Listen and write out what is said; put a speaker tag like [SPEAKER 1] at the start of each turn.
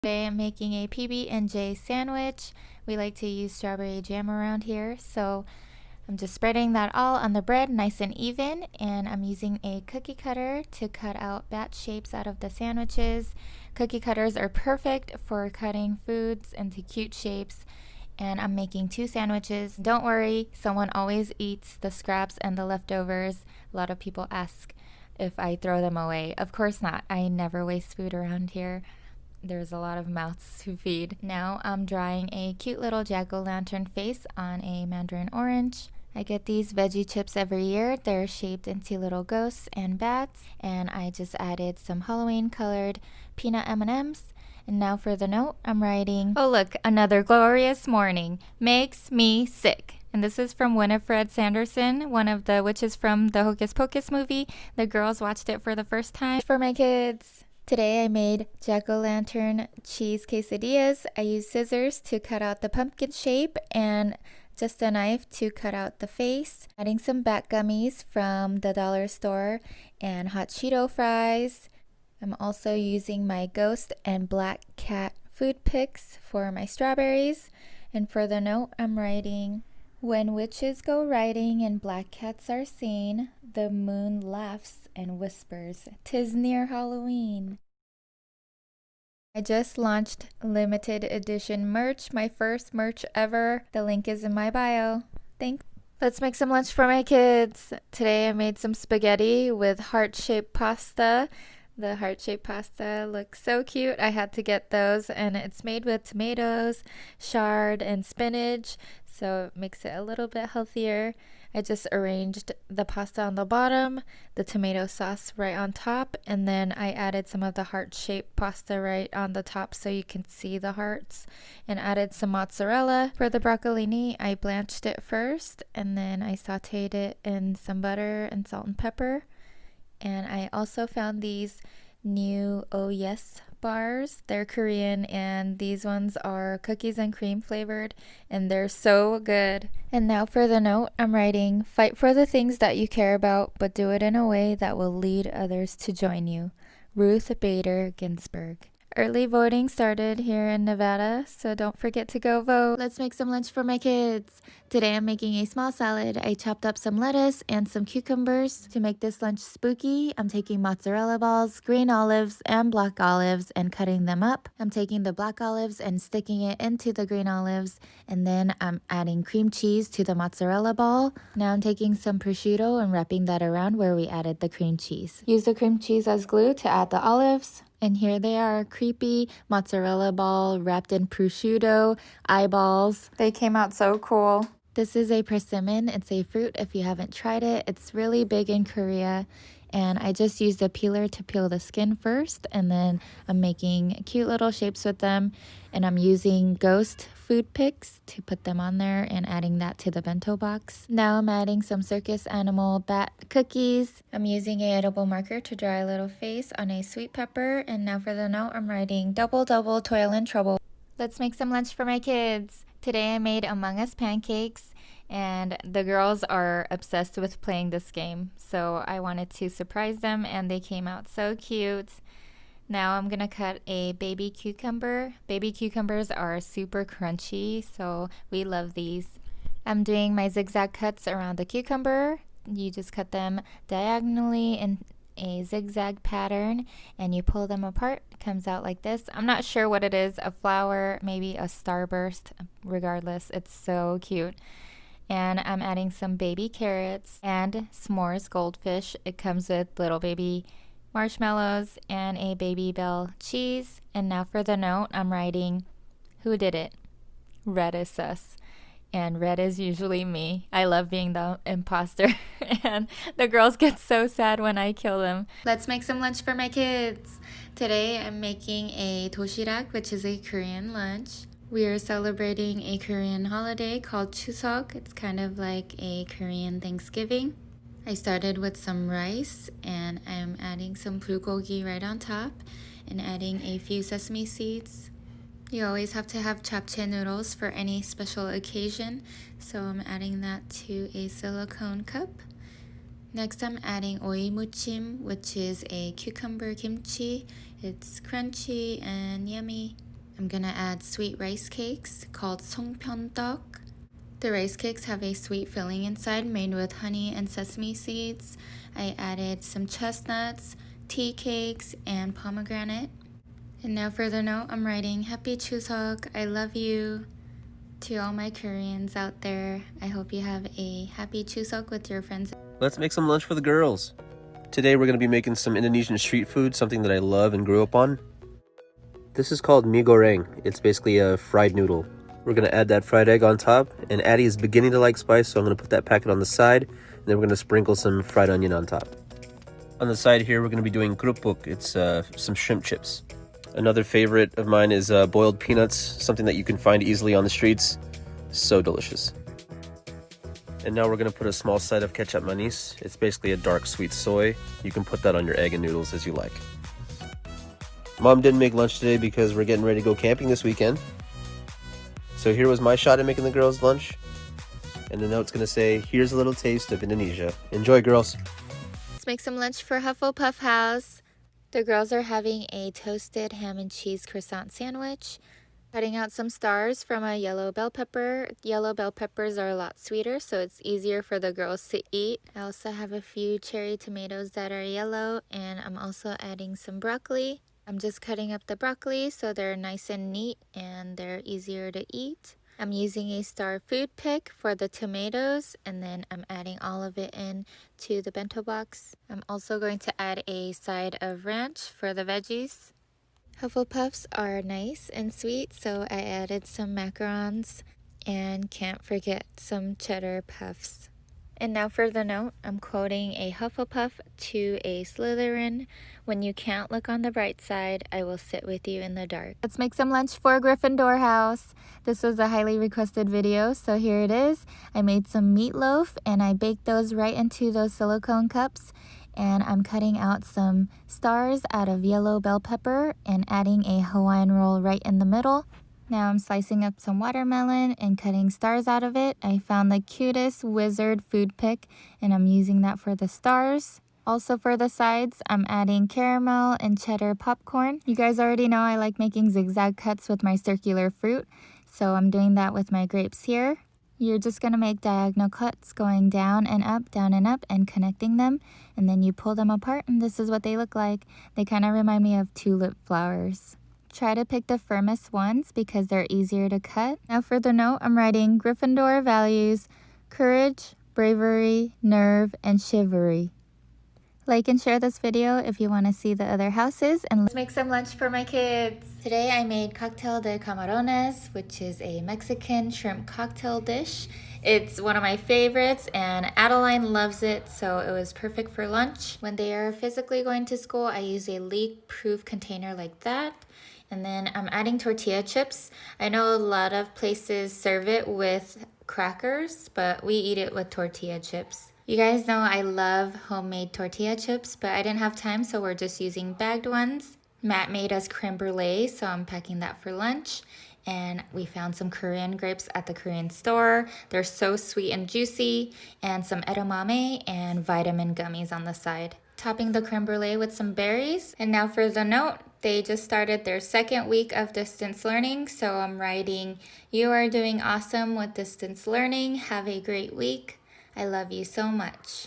[SPEAKER 1] Today I'm making a PB&J sandwich. We like to use strawberry jam around here, so I'm just spreading that all on the bread nice and even, and I'm using a cookie cutter to cut out bat shapes out of the sandwiches. Cookie cutters are perfect for cutting foods into cute shapes, and I'm making 2 sandwiches. Don't worry, someone always eats the scraps and the leftovers. A lot of people ask if I throw them away. Of course not. I never waste food around here. There's a lot of mouths to feed. Now I'm drawing a cute little jack-o'-lantern face on a mandarin orange. I get these veggie chips every year. They're shaped into little ghosts and bats, and I just added some Halloween colored peanut M&Ms. And now for the note, I'm writing, "Oh look, another glorious morning. Makes me sick." And this is from Winifred Sanderson, one of the witches from the Hocus Pocus movie. The girls watched it for the first time. For my kids. Today I made jack-o'-lantern cheese quesadillas. I used scissors to cut out the pumpkin shape and just a knife to cut out the face. Adding some bat gummies from the dollar store and hot Cheeto fries. I'm also using my ghost and black cat food picks for my strawberries. And for the note, I'm writing, "When witches go riding and black cats are seen, the moon laughs and whispers, 'tis near Halloween." I just launched limited edition merch, my first merch ever. The link is in my bio. Thanks. Let's make some lunch for my kids. Today I made some spaghetti with heart-shaped pasta. The heart-shaped pasta looks so cute. I had to get those, and it's made with tomatoes, chard, and spinach, so it makes it a little bit healthier. I just arranged the pasta on the bottom, the tomato sauce right on top, and then I added some of the heart-shaped pasta right on the top so you can see the hearts, and added some mozzarella. For the broccolini, I blanched it first, and then I sauteed it in some butter and salt and pepper. And I also found these new Oh Yes bars. They're Korean, and these ones are cookies and cream flavored, and they're so good. And now for the note, I'm writing, "Fight for the things that you care about, but do it in a way that will lead others to join you." Ruth Bader Ginsburg. Early voting started here in Nevada, so don't forget to go vote. Let's make some lunch for my kids. Today I'm making a small salad. I chopped up some lettuce and some cucumbers. To make this lunch spooky, I'm taking mozzarella balls, green olives, and black olives and cutting them up. I'm taking the black olives and sticking it into the green olives, and then I'm adding cream cheese to the mozzarella ball. Now I'm taking some prosciutto and wrapping that around where we added the cream cheese. Use the cream cheese as glue to add the olives. And here they are, creepy mozzarella ball wrapped in prosciutto, eyeballs. They came out so cool. This is a persimmon. It's a fruit if you haven't tried it. It's really big in Korea. And I just used a peeler to peel the skin first, and then I'm making cute little shapes with them, and I'm using ghost food picks to put them on there and adding that to the bento box. Now I'm adding some circus animal bat cookies. I'm using a edible marker to draw a little face on a sweet pepper, and now for the note, I'm writing, "Double, double, toil and trouble." Let's make some lunch for my kids. Today I made Among Us pancakes, and the girls are obsessed with playing this game, so I wanted to surprise them, and they came out so cute. Now I'm gonna cut a baby cucumber. Baby cucumbers are super crunchy, so we love these. I'm doing my zigzag cuts around the cucumber. You just cut them diagonally in a zigzag pattern, and you pull them apart. It comes out like this. I'm not sure what it is, a flower, maybe a starburst. Regardless, it's so cute. And I'm adding some baby carrots and s'mores goldfish. It comes with little baby marshmallows and a Baby Bell cheese. And now for the note, I'm writing, "Who did it? Red is sus." And red is usually me. I love being the imposter, and the girls get so sad when I kill them. Let's make some lunch for my kids. Today I'm making a toshirak, which is a Korean lunch. We are celebrating a Korean holiday called Chuseok. It's kind of like a Korean Thanksgiving. I started with some rice, and I'm adding some bulgogi right on top, and adding a few sesame seeds. You always have to have japchae noodles for any special occasion, so I'm adding that to a silicone cup. Next, I'm adding oimuchim, which is a cucumber kimchi. It's crunchy and yummy. I'm gonna add sweet rice cakes called songpyeondeok. The rice cakes have a sweet filling inside made with honey and sesame seeds. I added some chestnuts, tea cakes, and pomegranate. And now for the note, I'm writing Happy Chuseok, I love you. To all my Koreans out there, I hope you have a happy Chuseok with your friends.
[SPEAKER 2] Let's make some lunch for the girls. Today we're going to be making some Indonesian street food, something that I love and grew up on. This is called mie goreng. It's basically a fried noodle. We're going to add that fried egg on top, and Addie is beginning to like spice, so I'm going to put that packet on the side, and then we're going to sprinkle some fried onion on top. On the side here, we're going to be doing krupuk. It's some shrimp chips. Another favorite of mine is boiled peanuts, something that you can find easily on the streets. So delicious. And now we're going to put a small side of ketchup manis. It's basically a dark sweet soy. You can put that on your egg and noodles as you like. Mom didn't make lunch today because we're getting ready to go camping this weekend. So here was my shot at making the girls lunch. And the note's going to say, here's a little taste of Indonesia. Enjoy, girls.
[SPEAKER 1] Let's make some lunch for Hufflepuff House. The girls are having a toasted ham and cheese croissant sandwich. Cutting out some stars from a yellow bell pepper. Yellow bell peppers are a lot sweeter, so it's easier for the girls to eat. I also have a few cherry tomatoes that are yellow, and I'm also adding some broccoli. I'm just cutting up the broccoli so they're nice and neat and they're easier to eat. I'm using a Star food pick for the tomatoes, and then I'm adding all of it in to the bento box. I'm also going to add a side of ranch for the veggies. Hufflepuffs are nice and sweet, so I added some macarons and can't forget some cheddar puffs. And now for the note, I'm quoting a Hufflepuff to a Slytherin. When you can't look on the bright side, I will sit with you in the dark. Let's make some lunch for Gryffindor House. This was a highly requested video, so here it is. I made some meatloaf and I baked those right into those silicone cups. And I'm cutting out some stars out of yellow bell pepper and adding a Hawaiian roll right in the middle. Now I'm slicing up some watermelon and cutting stars out of it. I found the cutest wizard food pick and I'm using that for the stars. Also for the sides, I'm adding caramel and cheddar popcorn. You guys already know I like making zigzag cuts with my circular fruit, so I'm doing that with my grapes here. You're just going to make diagonal cuts going down and up, and connecting them. And then you pull them apart and this is what they look like. They kind of remind me of tulip flowers. Try to pick the firmest ones because they're easier to cut. Now for the note, I'm writing Gryffindor values: courage, bravery, nerve, and chivalry. Like and share this video if you want to see the other houses, and let's make some lunch for my kids. Today I made cocktail de camarones, which is a Mexican shrimp cocktail dish. It's one of my favorites and Adeline loves it, so it was perfect for lunch. When they are physically going to school, I use a leak-proof container like that. And then I'm adding tortilla chips. I know a lot of places serve it with crackers, but we eat it with tortilla chips. You guys know I love homemade tortilla chips, but I didn't have time, so we're just using bagged ones. Matt made us creme brulee, so I'm packing that for lunch. And we found some Korean grapes at the Korean store. They're so sweet and juicy, and some edamame and vitamin gummies on the side. Topping the creme brulee with some berries. And now for the note, they just started their second week of distance learning, so I'm writing, you are doing awesome with distance learning. Have a great week. I love you so much.